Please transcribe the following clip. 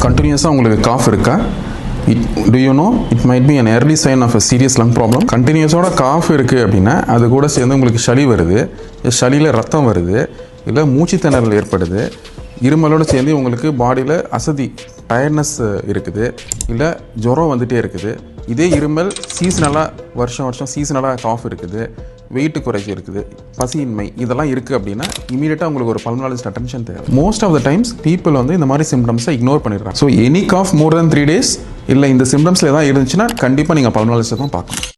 கண்டினியூஸாக உங்களுக்கு காஃப் இருக்கா? Do you know it might be an early sign of a serious lung problem? கண்டினியூஸோட cough இருக்குது அப்படின்னா அது கூட சேர்ந்து உங்களுக்கு சளி வருது, சளியில் ரத்தம் வருது, இல்லை மூச்சு திணறல் ஏற்படுது, இருமலோடு சேர்ந்து உங்களுக்கு பாடியில் அசதி டயர்ட்னஸ் இருக்குது, இல்லை ஜுரம் வந்துகிட்டே இருக்குது. இதே இருமல் சீசனலாக வருஷம் சீசனலாக காஃப் இருக்குது, வெயிட் குறைச்சி இருக்குது, பசியின்மை இதெல்லாம் இருக்குது அப்படின்னா இமீடியட்டாக உங்களுக்கு ஒரு பல்மனாலஜிஸ்ட் அட்டென்ஷன் தேவை. Most of the times people வந்து இந்த மாதிரி சிம்டம்ஸை இக்னோர் பண்ணிடுறாங்க. So any cough more then 3 days இல்லை இந்த சிம்டம்ஸில் எதாவது இருந்துச்சுன்னா கண்டிப்பாக நீங்கள் பல்மனாலஜிஸ்ட்டை தான் பார்க்கணும்.